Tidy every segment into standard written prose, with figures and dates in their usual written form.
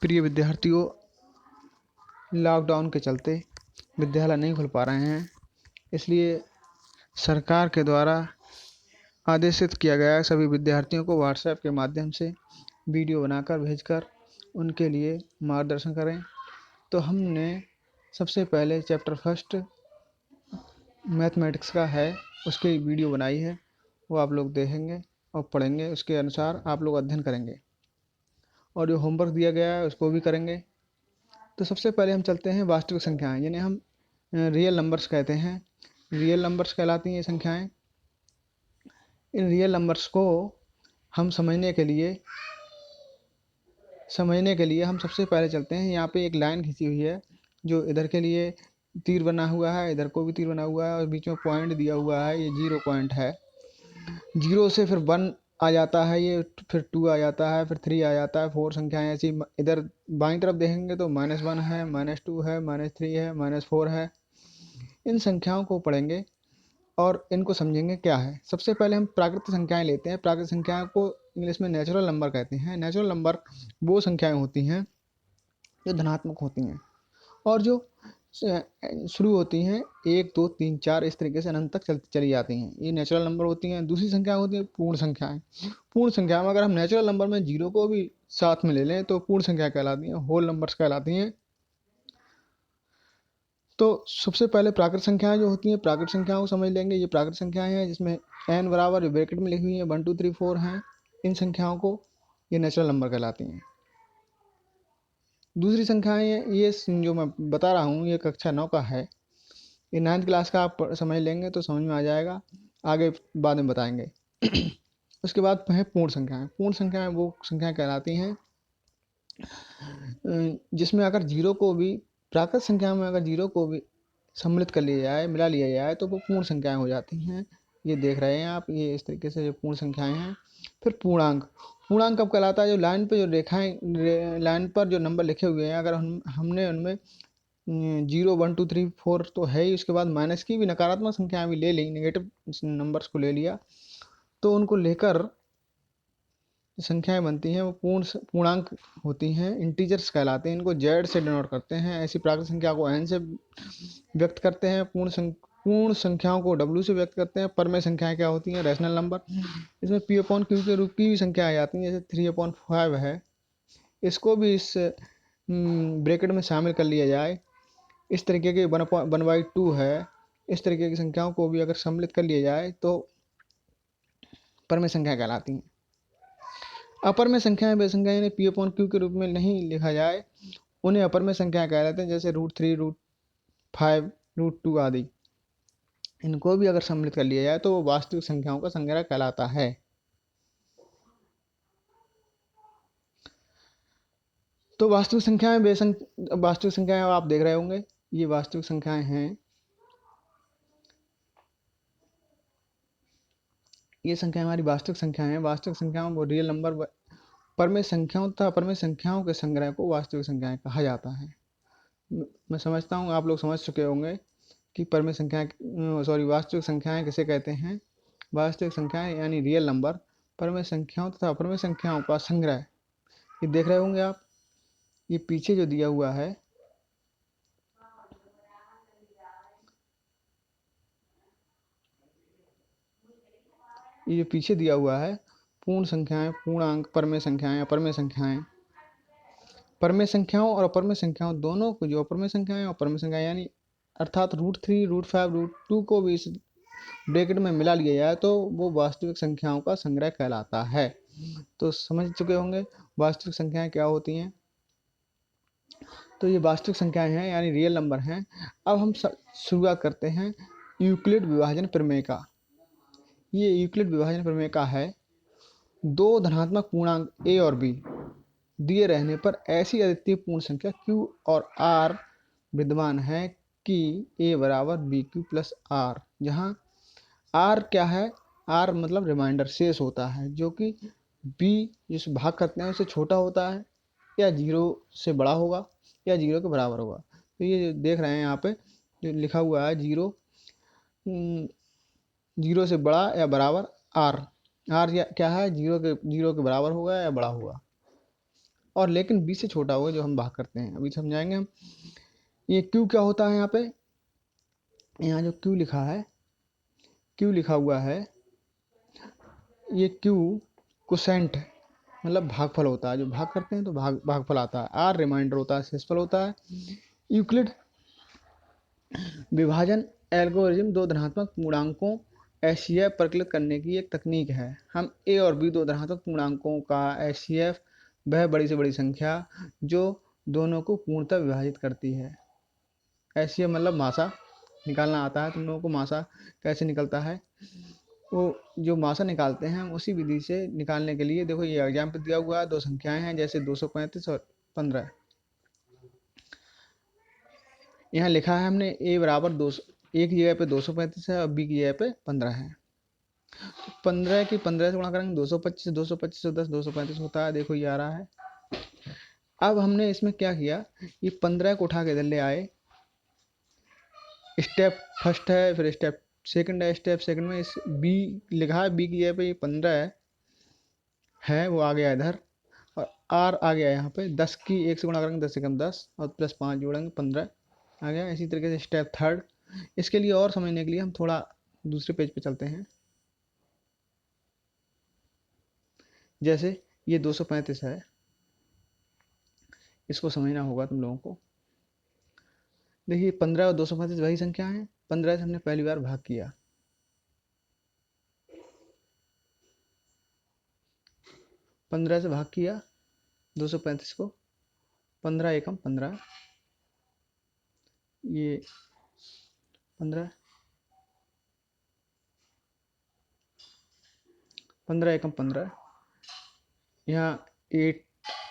प्रिय विद्यार्थियों, लॉकडाउन के चलते विद्यालय नहीं खुल पा रहे हैं, इसलिए सरकार के द्वारा आदेशित किया गया है सभी विद्यार्थियों को व्हाट्सएप के माध्यम से वीडियो बनाकर भेजकर उनके लिए मार्गदर्शन करें। तो हमने सबसे पहले चैप्टर फर्स्ट मैथमेटिक्स का है, उसकी वीडियो बनाई है, वो आप लोग देखेंगे और पढ़ेंगे। उसके अनुसार आप लोग अध्ययन करेंगे और जो होमवर्क दिया गया है उसको भी करेंगे। तो सबसे पहले हम चलते हैं वास्तविक संख्याएं, जिन्हें हम रियल नंबर्स कहते हैं। रियल नंबर्स कहलाती हैं ये संख्याएं। इन रियल नंबर्स को हम समझने के लिए हम सबसे पहले चलते हैं। यहाँ पे एक लाइन खींची हुई है, जो इधर के लिए तीर बना हुआ है, इधर को भी तीर बना हुआ है और बीच में पॉइंट दिया हुआ है। ये 0 पॉइंट है। 0 से फिर 1 आ जाता है, ये फिर 2 आ जाता है, फिर 3 आ जाता है। 4 संख्याएं ऐसी इधर बाईं तरफ देखेंगे तो -1 है, -2 है, -3 है, -4 है। इन संख्याओं को पढ़ेंगे और इनको समझेंगे क्या है। सबसे पहले हम प्राकृतिक संख्याएं लेते हैं। प्राकृतिक संख्याओं को इंग्लिश में नेचुरल नंबर कहते हैं। नेचुरल नंबर वो संख्याएं होती हैं जो धनात्मक होती हैं और जो शुरू होती हैं 1, 2, 3, 4 इस तरीके से अनंत तक चली जाती हैं। ये नेचुरल नंबर होती हैं। दूसरी संख्या होती है पूर्ण संख्याएं। पूर्ण संख्या में अगर हम नेचुरल नंबर में 0 को भी साथ में ले लें तो पूर्ण संख्या कहलाती हैं, होल नंबर्स कहलाती हैं। तो सबसे पहले प्राकृतिक संख्याएं जो होती हैं, प्राकृतिक संख्याओं को समझ लेंगे। ये प्राकृतिक संख्याएं हैं जिसमें n बराबर ब्रैकेट में लिखी हुई है 1, 2, 3, 4 हैं। इन संख्याओं को ये नेचुरल नंबर कहलाती हैं। दूसरी संख्याएं ये जो मैं बता रहा हूँ ये कक्षा 9 का है। ये 9th क्लास का आप समझ लेंगे तो समझ में आ जाएगा, आगे बाद में बताएंगे। उसके बाद है पूर्ण संख्याएं। पूर्ण संख्याएं वो संख्याएं कहलाती हैं जिसमें अगर 0 को भी, प्राकृतिक संख्या में अगर 0 को भी सम्मिलित कर लिया जाए, मिला लिया जाए तो वो पूर्ण संख्याएं हो जाती हैं। ये देख रहे हैं आप, ये इस तरीके से जो पूर्ण संख्याएं हैं। फिर पूर्णांक। पूर्णांक कब कहलाता है? जो लाइन पे जो रेखाएं, लाइन पर जो नंबर लिखे हुए हैं, अगर हमने उनमें 0, 1, 2, 3, 4 तो है ही, उसके बाद माइनस की भी नकारात्मक संख्याएं भी ले ली, नेगेटिव नंबर्स को ले लिया, तो उनको लेकर संख्याएं बनती हैं वो पूर्णांक होती हैं, इंटीजर्स कहलाते हैं। इनको जेड से डिनोट करते हैं। ऐसी प्राकृतिक संख्या को एन से व्यक्त करते हैं। पूर्ण संख्याओं को डब्ल्यू से व्यक्त करते हैं। परमेय संख्याएं क्या होती हैं? Rational number. इसमें p/q के रूप की भी संख्या आ जाती हैं, जैसे 3/5 है। इसको भी इस ब्रैकेट में शामिल कर लिया जाए। इस तरीके के 1/2 है। इस तरीके की संख्याओं को भी अगर सम्मिलित कर लिया जाए तो परमेय संख्या कहलाती हैं। अपर में संख्याएं वे संख्याएं यानी p/q के रूप में नहीं लिखा जाए, उन्हें अपर में संख्या कहलाते हैं, जैसे √3, √5, √2 आदि। इनको भी अगर सम्मिलित कर लिया जाए तो वो वास्तविक संख्याओं का संग्रह कहलाता है। तो वास्तविक संख्याएं आप देख रहे होंगे, ये वास्तविक संख्याएं हैं। ये संख्या हमारी वास्तविक संख्याएं हैं। वास्तविक संख्याओं को रियल नंबर, परमेय संख्याओं तथा अपरमेय संख्याओं के संग्रह को वास्तविक संख्याएं कहा जाता है। मैं समझता हूँ आप लोग समझ चुके होंगे कि वास्तविक संख्याएं किसे कहते हैं। वास्तविक संख्याएं यानी रियल नंबर, परमेय संख्याओं तथा अपरमेय संख्याओं का संग्रह। ये देख रहे होंगे आप, ये पीछे जो दिया हुआ है, ये जो पीछे दिया हुआ है, पूर्ण संख्याएं, पूर्णांक, परमेय संख्याएं, अपरमेय संख्याएं। परमेय संख्याओं और अपरमेय संख्याओं दोनों को, जो अपरमेय संख्याएं और परमेय संख्याएं यानी अर्थात √3, √5, √2 को भी इस ब्रैकेट में मिला लिया जाए तो वो वास्तविक संख्याओं का संग्रह कहलाता है। तो समझ चुके होंगे वास्तविक संख्याएं क्या होती हैं। तो ये वास्तविक संख्याएं हैं यानी रियल नंबर हैं। अब हम शुरुआत करते हैं यूक्लिड विभाजन प्रमेय का। ये यूक्लिड विभाजन प्रमेय का है, दो धनात्मक पूर्णांक a और b दिए रहने पर ऐसी अद्वितीय पूर्ण संख्या q और r विद्यमान है कि a बराबर bq प्लस r, जहाँ r क्या है? r मतलब रिमाइंडर, शेष होता है, जो कि b जिसे भाग करते हैं उससे छोटा होता है या 0 से बड़ा होगा या 0 के बराबर होगा। तो ये देख रहे हैं यहाँ पे जो लिखा हुआ है 0 से बड़ा या बराबर r क्या है? 0 के बराबर होगा या बड़ा होगा। और लेकिन 20 से छोटा होगा जो हम भाग करते हैं, अभी समझाएंगे हम। ये क्यू क्या होता है यहाँ पे, यहाँ जो क्यू लिखा है, क्यू लिखा हुआ है, ये क्यू कोसेंट मतलब भागफल होता है, जो भाग करते हैं तो भागफल आता है। आर रिमाइंडर होता है, शेषफल होता है। यूक्लिड विभाजन एल्गोरिथम दो धनात्मक पूर्णांकों एचसीएफ परिकलित करने की एक तकनीक है। हम ए और बी दो धनात्मक पूर्णांकों का एचसीएफ वह बड़ी से बड़ी संख्या जो दोनों को पूर्णतः विभाजित करती है। एचसीएफ मतलब मासा निकालना आता है तुम लोगों को। मासा कैसे निकलता है, वो जो मासा निकालते हैं हम उसी विधि से निकालने के लिए देखो ये एग्जाम्पल दिया हुआ है, दो संख्याएं हैं जैसे 235 और 15। यहाँ लिखा है हमने ए बराबर 200, ए की जगह पे 235 है और बी की जगह पे 15 है। 15 की 15 से गुणा करेंगे 225, 225 से 10, 235 होता है, देखो ये आ रहा है। अब हमने इसमें क्या किया, ये 15 को उठा के इधर ले आए। स्टेप फर्स्ट है, फिर स्टेप सेकंड है। स्टेप सेकंड में इस बी लिखा है, बी की जगह पे ये 15 है वो आ गया इधर, और आर आ गया यहाँ पे। 10 की 1 से गुणा करेंगे 10 से कम 10 और प्लस 5 जोड़ेंगे 15 आ गया। इसी तरीके से स्टेप थर्ड। इसके लिए और समझने के लिए हम थोड़ा दूसरे पेज पे चलते हैं। जैसे ये 235 है, इसको समझना होगा तुम लोगों को। देखिए 15 और 235 वही संख्या है। 15 से हमने पहली बार भाग किया, 15 से भाग किया 235 को। 15 एकम 15, ये 15, 15 एकम 15। यहाँ 8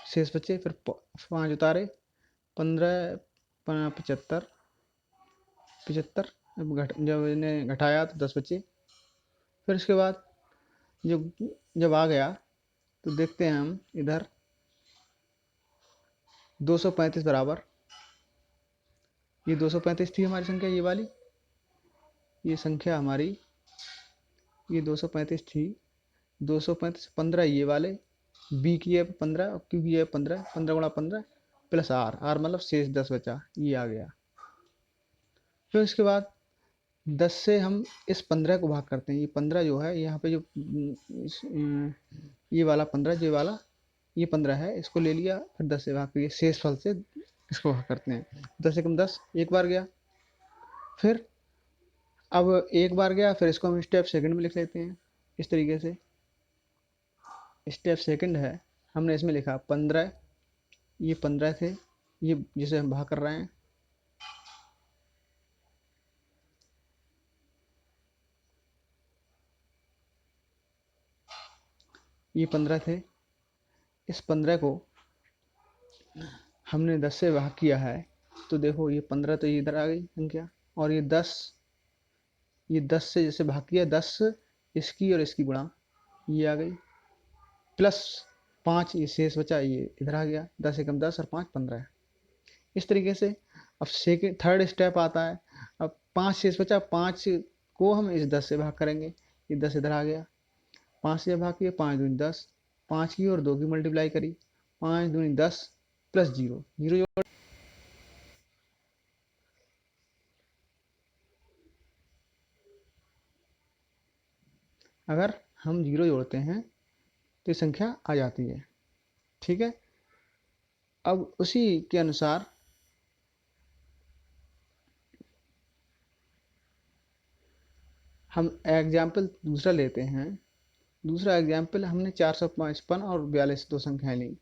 शेष बचे, फिर 5 उतारे, 15 75, 75। जब इन्हें घटाया तो 10 बचे। फिर इसके बाद जब जब आ गया तो देखते हैं हम इधर 235 बराबर, ये 235 थी हमारी संख्या, ये वाली ये संख्या हमारी, ये 235 थी। 235 15 ये वाले, बी की है 15 और क्यू की है 15, 15 गुणा 15 प्लस आर, आर मतलब शेष 10 बचा, ये आ गया। फिर उसके बाद 10 से हम इस 15 को भाग करते हैं। ये 15 जो है यहाँ पे जो ये वाला 15, ये वाला ये 15 है, इसको ले लिया, फिर 10 से भाग करिए, शेष फल से इसको भाग करते हैं। 10 से कम 10 एक बार गया, फिर अब एक बार गया, फिर इसको हम स्टेप सेकंड में लिख लेते हैं इस तरीके से। स्टेप सेकंड है, हमने इसमें लिखा 15, ये 15 थे, ये जिसे हम भाग कर रहे हैं। ये 15 थे, इस 15 को हमने 10 से भाग किया है, तो देखो ये 15 तो ये इधर आ गई संख्या, और ये 10, ये 10 से जैसे भाग किया, 10 इसकी और इसकी गुणा, ये आ गई, प्लस 5 ये शेष बचा, ये इधर आ गया। 10 एकम 10 और 5 15। इस तरीके से अब सेकेंड थर्ड स्टेप आता है। अब 5 शेष बचा, 5 को हम इस 10 से भाग करेंगे, ये 10 इधर आ गया। 5 से भाग किया, 5 दूनी 10, 5 की और 2 की मल्टीप्लाई करी, 5 दूनी 10 प्लस जीरो, जीरो जोड़, अगर हम जीरो जोड़ते हैं तो ये संख्या आ जाती है। ठीक है, अब उसी के अनुसार हम एग्जाम्पल दूसरा लेते हैं। दूसरा एग्जाम्पल हमने 455 और 42 दो संख्याएं ली।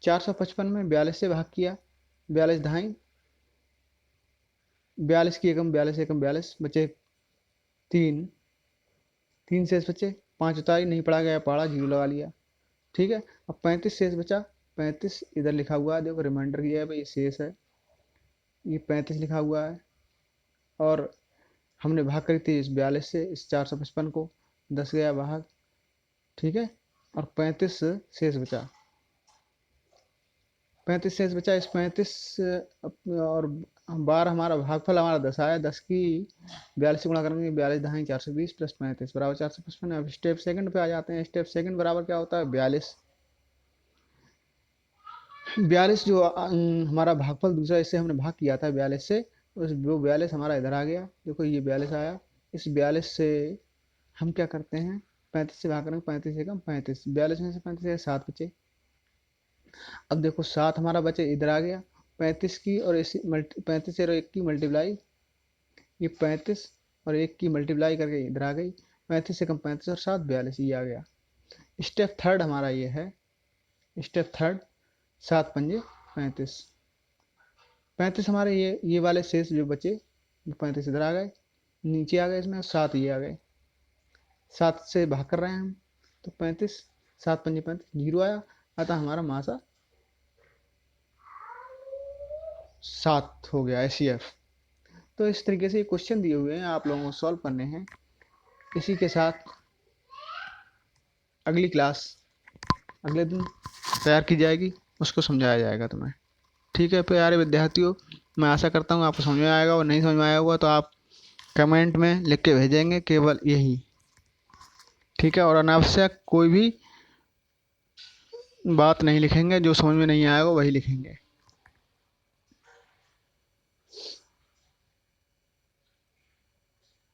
455 में 42 से भाग किया, 42 दहाई, 42 की एकम 42 एकम 42 बचे 3, 3 शेष बचे, 5 उतारी, नहीं पढ़ा गया पढ़ा, जीरो लगा लिया। ठीक है, अब 35 शेष बचा, 35 इधर लिखा हुआ है, देखो रिमाइंडर किया है भाई, ये शेष है, ये 35 लिखा हुआ है। और हमने भाग करी थी इस 42 से इस 455 को, 10 गया भाग। ठीक है, और 35 शेष बचा, 35 शेष बचा। इस 35 और 12 हमारा भागफल हमारा 10 आया, 10 की 42 से गुणा करेंगे, 42 दहाई 420 प्लस 35 बराबर 455। अब स्टेप सेकंड पे आ जाते हैं। स्टेप सेकंड बराबर क्या होता है, 42, 42 जो हमारा भागफल दूसरा, इससे हमने भाग किया था 42 से, उस वो 42 हमारा इधर आ गया। देखो ये 42 आया। इस 42 से हम क्या करते हैं, 35 से भाग करेंगे, 35 से कम 35, 42 में से 35 से 7 बचे। अब देखो 7 हमारा बचे, इधर आ गया। 35 की और इसी 35 और 1 की मल्टीप्लाई, ये 35 और 1 की मल्टीप्लाई करके इधर आ गई। 35 से कम 35 और 7 42, ये आ गया। स्टेप थर्ड हमारा ये है, स्टेप थर्ड, 7 पंजे 35। 35 हमारे ये वाले शेष जो बचे, 35 इधर आ गए, नीचे आ गए इसमें, 7 ये आ गए। 7 से भाग कर रहे हैं हम, तो 35, 7 पंजे 35, 0 आया। अतः हमारा मासा 7 हो गया, एफ। तो इस तरीके से ये क्वेश्चन दिए हुए हैं, आप लोगों को सॉल्व करने हैं। इसी के साथ अगली क्लास अगले दिन तैयार की जाएगी, उसको समझाया जाएगा तुम्हें। ठीक है प्यारे विद्यार्थियों, मैं आशा करता हूँ आपको समझ में आएगा, और नहीं समझ में आया होगा तो आप कमेंट में लिख के भेजेंगे, केवल यही। ठीक है, और अनावश्यक कोई भी बात नहीं लिखेंगे, जो समझ में नहीं आएगा वही लिखेंगे।